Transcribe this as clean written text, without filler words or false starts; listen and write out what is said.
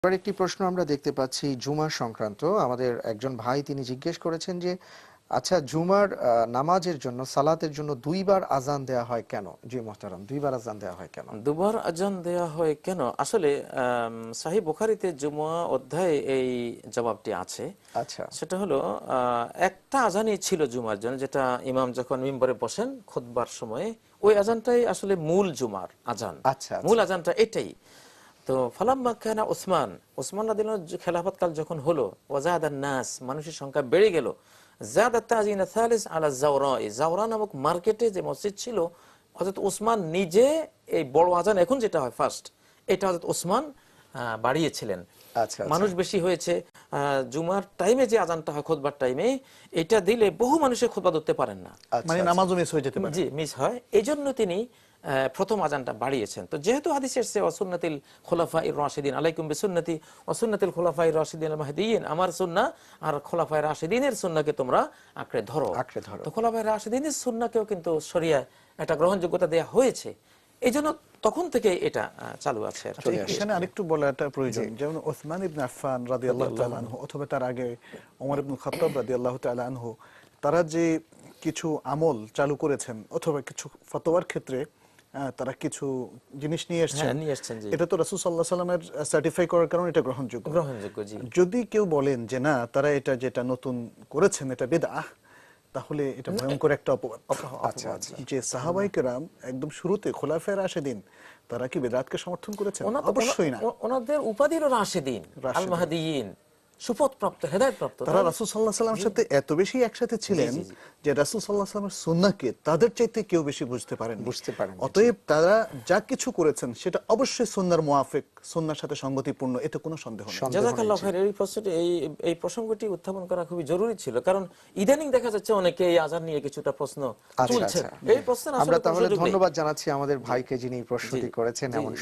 আপনার একটি প্রশ্ন আমরা দেখতে পাচ্ছি জুমা সংক্রান্ত। আমাদের একজন ভাই তিনি জিজ্ঞেস করেছেন যে আচ্ছা জুমার নামাজের জন্য সালাতের জন্য দুইবার আজান দেয়া হয় কেন? জি মোহতারাম, দুইবার আজান দেয়া হয় কেন? দুবার আজান দেয়া হয় কেন? আসলে সহিহ বুখারীতে জুমা অধ্যায়ে এই জবাবটি আছে। আচ্ছা সেটা হলো একটা আজানই ছিল জুমার জন্য, যেটা ইমাম যখন মিম্বরে বসেন খুতবার সময়ে ওই আজানটাই আসলে মূল জুমার আজান। আচ্ছা মূল আচ্ছা আজানটা এটাই। তো ফালাম্মা কানা ওসমান রাদিয়াল্লাহু আনহু খেলাফতকাল যখন হলো, ওয়াজাদান নাস, মানুষের সংখ্যা বেড়ে গেল, যাদাত তাজিন সালিস আলা জাওরা, জাওরা নামক মার্কেটে যে মসজিদ ছিল, হযরত ওসমান নিজে এই বড় আজান এখন যেটা হয় ফার্স্ট, এটা হযরত ওসমান বাড়িয়েছিলেন। আচ্ছা মানুষ বেশি হয়েছে, জুমার টাইমে যে আজানটা হয় খুতবার টাইমে, এটা দিলে বহু মানুষের খুতবা ধরতে পারেন না, মানে নামাজও মিস হয়ে যেতে পারে। জি মিস হয়। এই জন্য তিনি প্রথম আজানটা বাড়িয়েছেন। তো যেহেতু হাদিসে এসেছে ওয়াসুন্নাতিল খুলাফায়ে রাশিদিন আলাইকুম বিসুন্নতি ওয়াসুন্নাতিল খুলাফায়ে রাশিদিন আল মাহদিয়িন, আমার সুন্নাহ আর খুলাফায়ে রাশিদিনের সুন্নাহকে তোমরা আঁকড়ে ধরো। তো খুলাফায়ে রাশিদিনের সুন্নাহকেও কিন্তু শরিয়ায় একটা গ্রহণযোগ্যতা দেয়া হয়েছে। এই জন্য তখন থেকে এটা চালু আছে। আচ্ছা, এখানে আরেকটু বলাটা প্রয়োজন, যেমন ওসমান ইবনে আফফান রাদিয়াল্লাহু তাআলা আনহু অথবা তার আগে ওমর ইবনে খাত্তাব রাদিয়াল্লাহু তাআলা আনহু, তারা যে কিছু আমল চালু করেছেন অথবা কিছু ফতোয়ার ক্ষেত্রে তারা কিছু জিনিস নিয়ে এসেছেন, এটা তো রাসূল সাল্লাল্লাহু আলাইহি সাল্লামের সার্টিফাই করার কারণে এটা গ্রহণযোগ্য। জি। যদি কেউ বলেন যে না, তারা এটা যেটা নতুন করেছেন এটা বিদআহ, তাহলে এটা ভয়ঙ্কর একটা অপবাদ। আচ্ছা আচ্ছা যে সাহাবায়ে কেরাম একদম শুরুতে খোলাফায়ে রাশিদিন, তারা কি বিদআতকে সমর্থন করেছেন? অবশ্যই না। ওনাদের উপাধি হলো রাশিদিন আল মাহদিয়িন, সুপথপ্রাপ্ত, হেদায়েতপ্রাপ্ত। তারা রাসূল সাল্লাল্লাহু আলাইহি সাল্লামের সাথে এত বেশি একসাথে ছিলেন যে রাসূল সাল্লাল্লাহু আলাইহি সাল্লামের সুন্নাহকে তাদের চাইতে কেউ বেশি বুঝতে পারেন। অতএব তারা যা কিছু করেছেন সেটা অবশ্যই সুন্নাহর মুআফিক, সুন্নাহর সাথে সংগতিপূর্ণ, এতে কোনো সন্দেহ নেই। জাযাকাল্লাহু খাইর। এই প্রসঙ্গটি উত্থাপন করা খুবই জরুরি ছিল, কারণ ইদানিং দেখা যাচ্ছে অনেকে এই আযান নিয়ে কিছুটা প্রশ্ন তুলছেন। এই প্রশ্ন আমরা তাহলে ধন্যবাদ জানাচ্ছি আমাদের ভাইকে যিনি এই প্রশ্নটি করেছেন। এমন